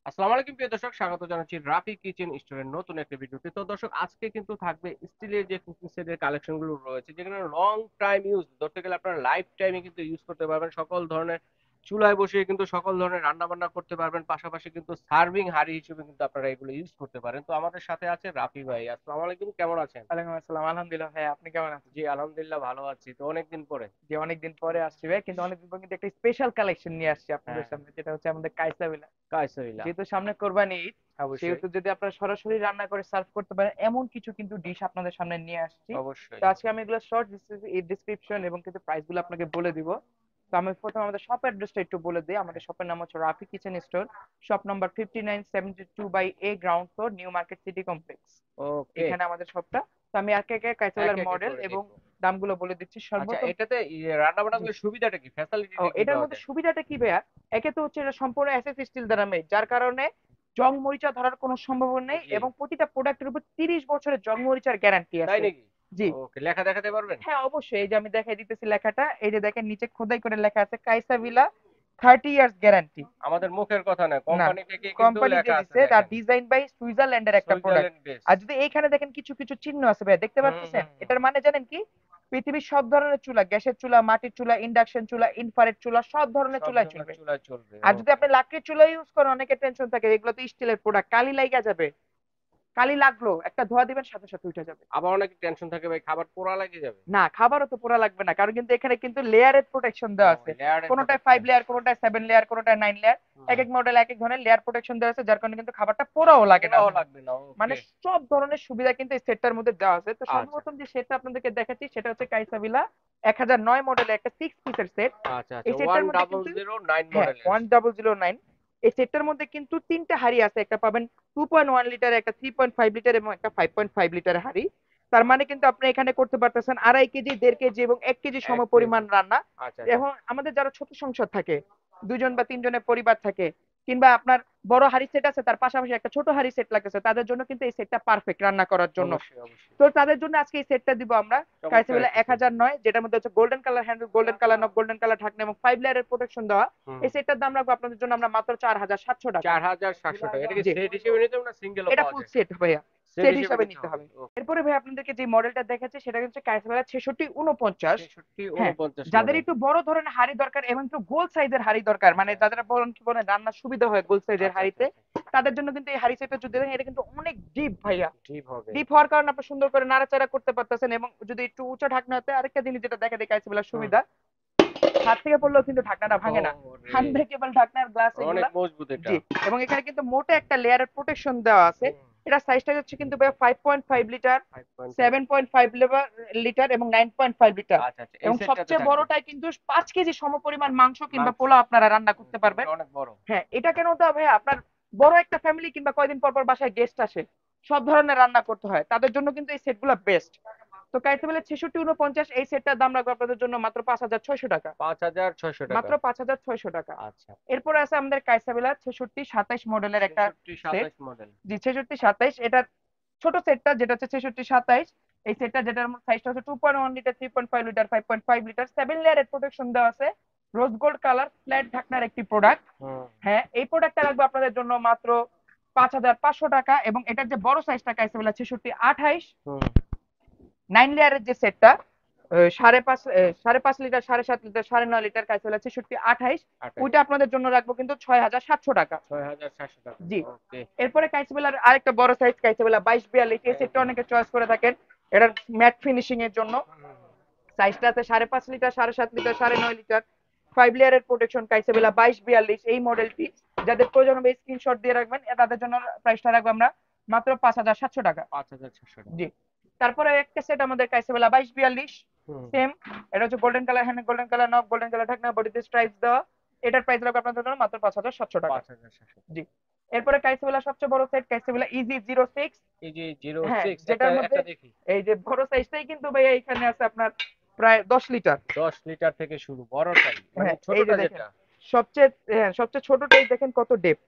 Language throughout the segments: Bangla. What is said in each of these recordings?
আসসালামু আলাইকুম প্রিয় দর্শক, স্বাগত জানাচ্ছি রাফি কিচেন স্টোরের নতুন একটা ভিডিওতে। তো দর্শক, আজকে কিন্তু থাকবে স্টিলের যে কুকিং সেটের কালেকশন গুলো রয়েছে, যেখানে লং টাইম ইউজ, ধরতে গেলে আপনারা লাইফ টাইমে কিন্তু ইউজ করতে পারবেন। সকল ধরনের চুলায় বসিয়ে কিন্তু সকল ধরনের রান্না বান্না করতে পারবেন, পাশাপাশি কিন্তু সার্ভিং হাঁড়ি হিসেবে কিন্তু আপনারা এগুলো ইউজ করতে পারেন। তো আমাদের সাথে আছে রাফি ভাই। আসসালামু আলাইকুম, কেমন আছেন? ওয়ালাইকুম আসসালাম। আলহামদুলিল্লাহ ভাই, আপনি কেমন আছেন? জি আলহামদুলিল্লাহ, ভালো আছি। তো অনেকদিন পরে। যে অনেকদিন পরে আসছি ভাই, কিন্তু অনেকদিন পর কিন্তু একটা স্পেশাল কালেকশন নিয়ে আসছি আপনাদের হ্যাঁ, সামনে, যেটা হচ্ছে আমাদের কাইসাবিলা। কাইসাবিলা। যেহেতু সামনে কোরবানি ঈদ, অবশ্যই। সেহেতু যদি আপনারা সরাসরি রান্না করে সার্ভ করতে পারেন এমন কিছু কিন্তু ডিশ আপনাদের সামনে নিয়ে আসছি। তো অবশ্যই। আজকে আমি এগুলো শর্ট ডিসক্রিপশন এবং কিন্তু প্রাইস গুলো আপনাকে বলে দিব। তো আমি প্রথমে আমাদের শপ অ্যাড্রেসটা একটু বলে দিই। আমাদের শপের নাম হচ্ছে Rafi kitchen store, shop number 5972/A, ground floor, new market city complex. Okay. এখানে আমাদের শপটা। তো আমি একে একে এক কাইসাবেলার এক মডেল করে এবং দেখবো। দামগুলো বলে দিচ্ছি আচ্ছা, সর্বপ্রথম। এটাতে রান্না বান্না জি। গুলোর সুবিধাটা কি, ও, ফ্যাসিলিটিটা কি এটার পাওয়া মধ্যে যায়? সুবিধাটা কি ভাইয়া? একে তো হচ্ছে এটা সম্পূর্ণ এসএস স্টিল দ্বারা মেড, যার কারণে জং মরিচা ধরার কোনো সম্ভাবনা নেই, জি। এবং প্রতিটা প্রোডাক্টের উপর 30 বছরের জং মরিচার গ্যারান্টি তাই আছে। নাকি? জি। ওকে, লেখা দেখাতে পারবেন? হ্যাঁ, অবশ্যই। এই যে আমি দেখাই দিতেছি লেখাটা, এই যে দেখেন নিচে খোদাই করে লেখা আছে কাইসাভিলা 30 ইয়ার্স গ্যারান্টি। আমাদের মুখের কথা না, না, কোম্পানি থেকে কিন্তু কোম্পানি লেখা দিয়ে আছে, দিছে, তার দেখেন। ডিজাইন বাই সুইজারল্যান্ডের একটা প্রোডাক্ট। Switzerland base. আর যদি এইখানে দেখেন কিছু কিছু চিহ্ন আছে ভাই, দেখতে হুম পাচ্ছেন? হুম হুম। এটার মানে জানেন কি? পৃথিবীর সব ধরনের চুলা, গ্যাসের চুলা, মাটির চুলা, ইন্ডাকশন চুলা, ইনফ্রারেড চুলা, সব ধরনের সব চুলায় ধরনের চলবে। চুলায় চলবে। আর যদি ওকে। আপনি লাকড়ির চুলা ইউজ করেন, অনেকের টেনশন থাকে এগুলো তো স্টিলের প্রোডাক্ট, কালি লাগা যাবে। কালি লাগলো, একটা ধোয়া দিবেন, সাথে সাথে উঠে যাবে। আবার অনেক টেনশন থাকে ভাই, খাবার পোড়া লেগে যাবে। না, খাবারও তো পোড়া লাগবে না, কারণ কিন্তু এখানে কিন্তু লেয়ারের প্রোটেকশন ও, দেওয়া আছে। লেয়ারের কোনোটায় ফাইভ প্রোটেকশন। লেয়ার, কোনোটায় 7 লেয়ার, কোনোটায় 9 লেয়ার। এক হুম। এক মডেল এক এক ধরনের লেয়ার প্রোটেকশন দেওয়া আছে, যার কারণে কিন্তু খাবারটা পোড়াও লাগে না পোড়াও ভাই। লাগবে না। মানে ওকে। সব ধরনের সুবিধা কিন্তু এই সেটটার মধ্যে দেওয়া আছে। তো আচ্ছা সর্বপ্রথম যে সেটটা আপনাদেরকে দেখাচ্ছি সেটা হচ্ছে কাইসাবিলা 1009 মডেলের একটা 6 পিসের সেট। আচ্ছা এই আচ্ছা, ওয়ান সেটটার মধ্যে ডাবল কিন্তু, জিরো নাইন হ্যাঁ, মডেলের। 1009। এই সেটটার মধ্যে কিন্তু তিনটা হাড়ি আছে, একটা পাবেন 2.1 লিটার, একটা 3.5 লিটার এবং একটা 5.5 লিটার হাড়ি। তার মানে কিন্তু আপনি এখানে করতে পারতেছেন 2.5 কেজি, 1.5 কেজি এবং 1 কেজি সম এক পরিমাণ কেজি রান্না। আচ্ছা আচ্ছা। এখন আমাদের যারা ছোট সংসার থাকে, 2 জন বা 3 জনের পরিবার থাকে, কিংবা আপনার বড় হাড়ি সেট আছে, তার পাশাপাশি একটা ছোট হাড়ি সেট লাগতেছে, তাদের জন্য কিন্তু এই সেটটা পারফেক্ট রান্না করার জন্য। অবশ্যই অবশ্যই। তো তাদের জন্য আজকে এই সেটটা দিব আমরা। চমৎকার কাইসাবিলা একটা এক সেট। হাজার নয় যেটার মধ্যে হচ্ছে golden colour handle, golden colour নব, গোল্ডেন কালার ঢাকনা এবং 5 লেয়ারের প্রোটেকশন দেওয়া। হুম। এই সেটটার দাম রাখবো আপনাদের জন্য আমরা মাত্র 4700 টাকা। 4700 টাকা। এটা কি জি। সেট হিসেবে নিতে হবে না সিঙ্গেলও এটা পাওয়া ফুল যায়? সেট ভাইয়া, সেট সেট হিসেবে হিসাবে নিতে নিতে হবে। হবে। ওকে। এরপরে ভাই আপনাদেরকে যে মডেলটা দেখাচ্ছি সেটা হচ্ছে কাইসাবেলা 6649। 66 হ্যাঁ, 49 যাদের মডেল। একটু বড় ধরনের হাড়ি দরকার এবং একটু গোল সাইজের হাড়ি দরকার, মানে হ্যাঁ। যাদের বলেন কি বলেন রান্নার সুবিধা হয় গোল সাইজের আচ্ছা আচ্ছা হাড়িতে, আচ্ছা। তাদের জন্য কিন্তু এই হাড়ি সেটটা যদি দেখেন, এটা কিন্তু অনেক ডিপ ভাইয়া। ডিপ হবে। ডিপ হওয়ার কারণে আপনি সুন্দর করে নাড়াচাড়া করতে পারতেছেন, এবং যদি একটু উঁচা ঢাকনা হতে, আরেকটা জিনিস যেটা দেখা যায় কাইসাবেলার হুম। সুবিধা, হাত থেকে পড়লেও কিন্তু ঢাকনাটা ভাঙে না। ওরে, আনব্রেকেবল ঢাকনার গ্লাস অনেক এগুলা। মজবুত এটা। জি। এবং এখানে কিন্তু মোটা একটা লেয়ারের প্রোটেকশন দেওয়া আছে। হুম। এটা সাইজটা হচ্ছে কিন্তু 5.5 লিটার, 5.5। 7.5 লিটার এবং 9.5 লিটার। আচ্ছা আচ্ছা, এই এবং সেটটাতে সবচেয়ে থাকবে। বড়টাই কিন্তু 5 কেজি সমপরিমাণ মাংস কিংবা মাংস। পোলাও আপনারা রান্না করতে এটা পারবেন। অনেক বড়। হ্যাঁ, এটা কেন দেওয়া ভাই? আপনার বড় একটা ফ্যামিলি কিংবা কয়দিন পর পর বাসায় গেস্ট আসে, সব ধরনের রান্না করতে হয়, তাদের জন্য কিন্তু এই সেটগুলো বেস্ট। তো কাইসাবেলা 6649 এই সেটটার দাম রাখবো আপনাদের জন্য মাত্র 5600 টাকা। 5600 টাকা। মাত্র 5600 টাকা। আচ্ছা। এরপরে আছে আমাদের কাইসাবেলা 6627 মডেলের একটা 66 সেট। 27 মডেল। জি, 6627। এটার ছোট সেটটা যেটা হচ্ছে 6627, এই সেটটা যেটার সাইজটা হচ্ছে 2.1 লিটার, 3.5 লিটার, 5.5 লিটার, 7 লেয়ারের প্রোটেকশন দেওয়া আছে। রোজ গোল্ড কালার ফ্ল্যাট ঢাকনার একটি প্রোডাক্ট। হুম হ্যাঁ, এই প্রোডাক্টটা রাখবো আপনাদের জন্য মাত্র 5500 টাকা। এবং এটার যে বড় সাইজটা কাইসাবেলা 6628, হুম। 9 লেয়ারের যে সেটটা, 5.5 লিটার, 7.5 লিটার, 9.5 লিটার, কাইসাবেলা 6628, 28। ওইটা আপনাদের জন্য রাখবো কিন্তু 6700 টাকা। 6700 টাকা। জি। ওকে। এরপরে কাইসাবেলার আরেকটা বড় সাইজ কাইসাবেলা 2242, এই এই সেটটা যে। অনেকে চয়েস করে থাকেন এটার ম্যাট ফিনিশিং এর জন্য। হুম, হুম, হুম। সাইজটা আছে 5.5 লিটার, 7.5 লিটার, 9.5 লিটার, 5 লেয়ারের প্রোটেকশন কাইসাবেলা 2242, এই মডেলটি। যাদের প্রয়োজন হবে স্ক্রিনশট দিয়ে রাখবেন, তাদের জন্য প্রাইসটা রাখবো আমরা মাত্র 5700 টাকা। 5600 টাকা। জি। তারপরে একটা সেট আমাদের কাইসাবেলা 2242, হুম। সেম। এটা হচ্ছে golden colour hand, golden colour নব, গোল্ডেন কালার ঢাকনা, বডিতে স্ট্রাইপস দেওয়া। এটার প্রাইস রাখবো আপনাদের জন্য মাত্র 5700 টাকা। 5700 টাকা। জি। এরপরে কাইসাবেলা সবচেয়ে বড় সেট কাইসাবেলা ইজি 06। এই যে জিরো হ্যাঁ, সিক্স একটা যেটার মধ্যে একটা দেখি। এই যে বড় সাইজটাই কিন্তু ভাইয়া এখানে আছে আপনার প্রায় 10 লিটার। 10 লিটার থেকে শুরু, বড়টাই মানে হ্যাঁ, এই যে ছোটটা দেখেন যেটা। সবচেয়ে, হ্যাঁ, সবচেয়ে ছোটটাই দেখেন কত ডেপ।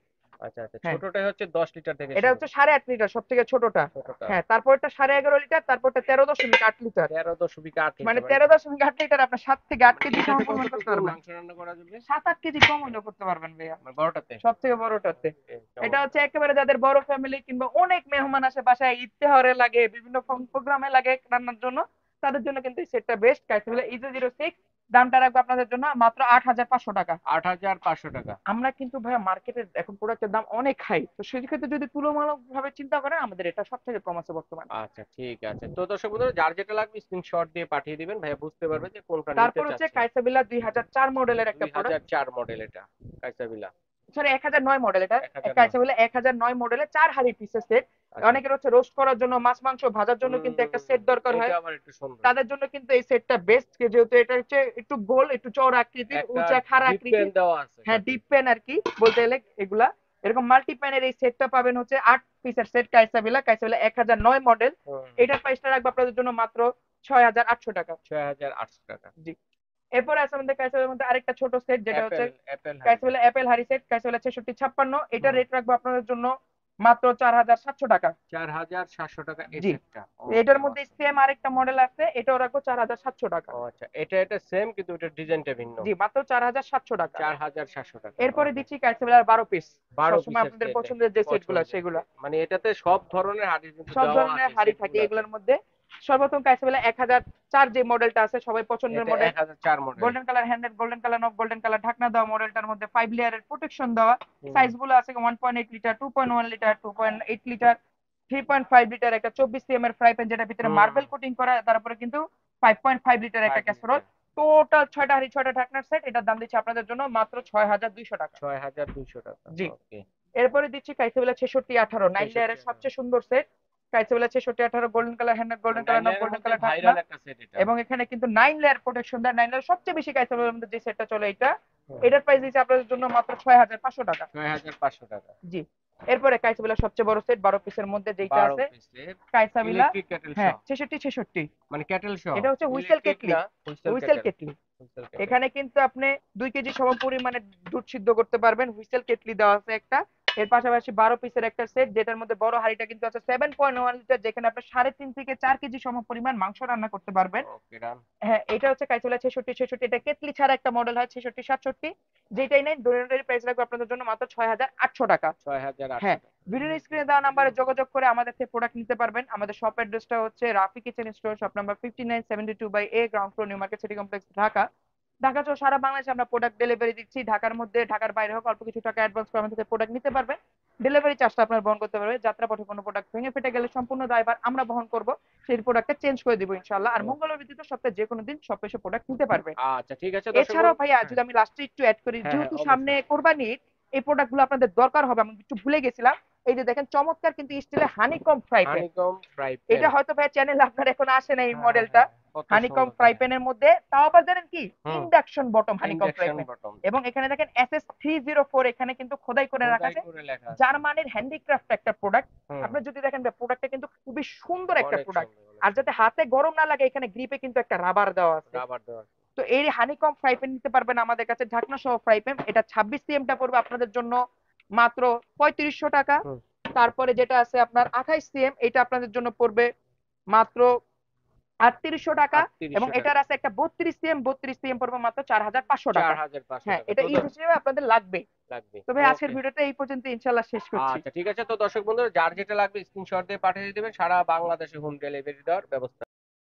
আচ্ছা আচ্ছা, হ্যাঁ, ছোটটাই হচ্ছে 10 লিটার থেকে এটা শুরু। হচ্ছে 8.5 লিটার সব থেকে ছোটটা। ছোটটা হ্যাঁ, তারপরটা 11.5 লিটার, তারপরটা 13.8 লিটার। 13.8 লিটার, মানে 13.8 লিটার আপনার 7 থেকে 8 কেজি এটাতে সমপরিমাণ করতে কতটুকু পারবেন। মাংস রান্না করা যাবে? 7-8 কেজি কম হলেও করতে পারবেন ভাইয়া, মানে বড়টাতে? সব থেকে বড়টাতে। এটা হচ্ছে চমৎকার। একেবারে যাদের বড় ফ্যামিলি কিংবা অনেক মেহমান আসে বাসায়, ঈদ তেহারে লাগে, বিভিন্ন প্রোগ্রামে লাগে রান্নার জন্য, তাদের জন্য কিন্তু এই সেটটা বেস্ট। কাইসেবলে EZ06, দামটা রাখবো আপনাদের জন্য মাত্র 8,500 টাকা। 8,500 টাকা। আমরা কিন্তু ভাইয়া মার্কেটের এখন প্রোডাক্টের দাম অনেক হাই, তো সেই ক্ষেত্রে যদি তুলনামূলক ভাবে চিন্তা করেন আমাদের এটা সব থেকে কম আছে বর্তমানে। আচ্ছা ঠিক আছে, তো দর্শক বন্ধুরা যার যেটা লাগবে স্ক্রিনশট দিয়ে পাঠিয়ে দিবেন, ভাইয়া বুঝতে পারবে যে কোনটা নিতে তারপর হচ্ছে চাচ্ছেন। কাইসাবিলা 2004 মডেলের একটা প্রোডাক্ট, 2004 মডেল এটা, কাইসাবিলা। Sorry 1009 model. এটা 1009। কাইসাবিলা 1009 মডেলের 4 হাঁড়ি পিসের সেট। আচ্ছা। অনেকের হচ্ছে রোস্ট করার জন্য, মাছ মাংস ভাজার জন্য কিন্তু একটা সেট দরকার এটা হয়, আবার একটু সুন্দর। তাদের জন্য কিন্তু এই সেটটা বেস্ট। যেহেতু এটা হচ্ছে একটু গোল, একটু চওড়া আকৃতির, একটা উঁচা খাড়া ডিপ পেন আকৃতির। দেওয়া আছে হ্যাঁ, সাথে। ডিপ পেন আর কি বলতে গেলে এগুলা। এরকম মাল্টি প্যানের এই সেটটা পাবেন হচ্ছে 8 পিসের সেট, কাইসাবিলা কাইসাবিলা 1009 মডেল। হুম। এটার প্রাইসটা রাখবো আপনাদের জন্য মাত্র 6,800 টাকা। 6,800 টাকা। জি। এরপরে আছে আমাদের কাইসাবেলের মধ্যে আরেকটা ছোট সেট, যেটা হচ্ছে অ্যাপেল অ্যাপেল হারি। কাইসাবেলা অ্যাপেল হারি সেট, কাইসাবেলা 6656। এটার হুম। রেট রাখবো আপনাদের জন্য মাত্র 4,700 টাকা। 4,700 টাকা এই জি। সেটটা। ওকে এটার মধ্যে মাশাআল্লাহ। সেম আরেকটা মডেল আছে, এটাও রাখবো 4,700 টাকা। ও আচ্ছা, এটা সেম কিন্তু এটার ডিজাইনটা ভিন্ন। জি, মাত্র 4,700 টাকা। 4,700 টাকা। এরপরে ওকে। দিচ্ছি কাইসাবেলার 12 পিস, 12 সবসময় পিসের আপনাদের সেট পছন্দের যে সেটগুলো পছন্দের সেগুলা। সেট, মানে এটাতে সব ধরনের হাড়ি কিন্তু সব দেওয়া ধরনের আছে হাড়ি থাকে সেটগুলোতে। এগুলোর মধ্যে। সর্বপ্রথম কাইসাবেলা 1004 যে মডেলটা আছে সবাই পছন্দের এটা model, 1004 model. Golden colour handle, golden colour নব, গোল্ডেন কালার ঢাকনা দেওয়া মডেলটার মধ্যে 5 লেয়ারের প্রোটেকশন দেওয়া। হুম। সাইজ গুলো আছে 1.8 লিটার, 2.1 লিটার, 2.8 লিটার, 3.5 লিটার, একটা 24 cm এর ফ্রাই প্যান যেটা ভিতরে হুম। মার্বেল কোটিং করা, তারপরে কিন্তু 5.5 লিটার একটা 5 ক্যাসেরোল। লিটার। টোটাল 6টা হাঁড়ি 6টা ঢাকনার সেট, এটার দাম দিচ্ছে আপনাদের জন্য মাত্র 6,200 টাকা। 6,200 টাকা। জি। ওকে। এরপরে দিচ্ছি কাইসাবেলা 6618, 9 লেয়ারের 66। সবচেয়ে সুন্দর সেট। কাইসাবেলা 6618, golden colour handle, golden colour 9 knob, লেয়ারের গোল্ডেন মধ্যে কালার ঢাকনা। ভাইরাল একটা সেট এটা। এবং এখানে কিন্তু 9 লেয়ার প্রোটেকশন দেয়। 9 লেয়ার সবচেয়ে বেশি কাইসাবেলার মধ্যে যে সেটটা চলে এটা। হুম। এটার প্রাইস দিচ্ছে আপনাদের জন্য মাত্র 6,500 টাকা। 6,500 টাকা। জি। এরপরে কাইসাবেলা সবচেয়ে বড় সেট 12 পিসের মধ্যে যেটা 12 আছে, পিসের কাইসাবেলা, ইলেকট্রিক কেটেল হ্যাঁ সহ। 6666। মানে কেটেল সহ। এটা হচ্ছে হুইসেল ইলেকট্রিক কেটলি, না, whistle whistle kettle. Kettle. Whistle kettle. এখানে কিন্তু আপনি 2 কেজি সম পরিমাণে দুধ সিদ্ধ করতে পারবেন। হুইসেল কেটলি দেওয়া আছে একটা। এর পাশাপাশি 12 পিসের একটা সেট, যেটার মধ্যে বড় হাঁড়িটা কিন্তু আছে 7.1 লিটার, যেখানে আপনি 3.5 থেকে 4 কেজি সম পরিমাণ মাংস রান্না করতে পারবেন। ওকে ডান। হ্যাঁ, এটা হচ্ছে কাইচুলা 6666। এটা কেটলি ছাড়া একটা মডেল হয় 6667। যেটাই নেই দুটোটারই প্রাইস রাখবে আপনাদের জন্য মাত্র 6,800 টাকা। 6,800 হ্যাঁ, টাকা। ভিডিওর স্ক্রিনে দেওয়া নাম্বারে যোগাযোগ করে আমাদের থেকে প্রোডাক্ট নিতে পারবেন। আমাদের শপ অ্যাড্রেসটা হচ্ছে Rafi kitchen store, shop number 5972/A, ground floor, new market city complex, Dhaka. Dhaka সহ সারা বাংলাদেশে আমরা প্রোডাক্ট ডেলিভারি দিচ্ছি। ঢাকার মধ্যে, ঢাকার বাইরে হোক, অল্প কিছু টাকা অ্যাডভান্স করে আমাদের থেকে প্রোডাক্ট নিতে পারবেন। ডেলিভারি চার্জটা আপনার বহন করতে পারবে। যাত্রাপথে কোনো প্রোডাক্ট ভেঙে ফেটে গেলে সম্পূর্ণ দায়ভার আমরা বহন করব। সেই প্রোডাক্টটা চেঞ্জ করে দিব ইনশাআল্লাহ। আর ও, মঙ্গলবার ব্যতীত সপ্তাহে যে কোনো দিন শপে এসে প্রোডাক্ট নিতে পারবে। আচ্ছা ঠিক আছে দর্শক এছাড়াও বন্ধু। ভাইয়া হ্যাঁ যদি আমি লাস্টে একটু অ্যাড করি, হ্যাঁ হ্যাঁ যেহেতু সামনে অবশ্যই। কোরবানি ঈদ, এই প্রোডাক্ট গুলো আপনাদের দরকার হবে, আমি একটু ভুলে গেছিলাম। এই যে দেখেন চমৎকার কিন্তু স্টিলের honeycomb fry pan. Honeycomb fry pan. এটা হয়তো ভাই চ্যানেলে আপনার এখন আসে না এই হ্যাঁ হ্যাঁ মডেলটা। হ্যাঁ, কত হানিকম সুন্দর ফ্রাই দেখেন। প্যানের মধ্যে তাও আবার জানেন কি, হুম। Induction bottom honeycomb fry induction pan. Bottom. এবং এখানে দেখেন SS304 এখানে কিন্তু খোদাই করে রাখা খোদাই আছে। করে লেখা আছে। জার্মানির হ্যান্ডিক্রাফট একটা প্রোডাক্ট। হুম। আপনি যদি দেখেন প্রোডাক্টটা কিন্তু খুবই সুন্দর একটা অনেক প্রোডাক্ট। সুন্দর অনেক আর যাতে সুন্দর। হাতে গরম না লাগে, এখানে গ্রিপে কিন্তু একটা রাবার দেওয়া আছে। রাবার দেওয়া আছে। তো এই হানিকম ফ্রাই প্যান নিতে পারবেন আমাদের কাছে, ঢাকনা সহ ফ্রাই প্যান। এটা 26 cm পড়বে আপনাদের জন্য মাত্র 3500 টাকা। হুম। তারপরে যেটা আছে আপনার 28 cm, এটা আপনাদের জন্য পড়বে মাত্র 3800 টাকা। এবং 3800 এটার টাকা। আছে একটা 32 cm, 32 cm পড়বে মাত্র 4500 টাকা। 4,500 হ্যাঁ, টাকা এটা তো ঈদ হিসেবে আপনাদের লাগবে। লাগবে। তবে আজকের ওকে। ভিডিওটা এই পর্যন্ত ইনশাল্লাহ শেষ করছি। আচ্ছা ঠিক আছে, তো দর্শক বন্ধুরা যার যেটা লাগবে স্ক্রিনশট দিয়ে পাঠিয়ে দেবেন, সারা বাংলাদেশে হোম ডেলিভারি দেওয়ার ব্যবস্থা।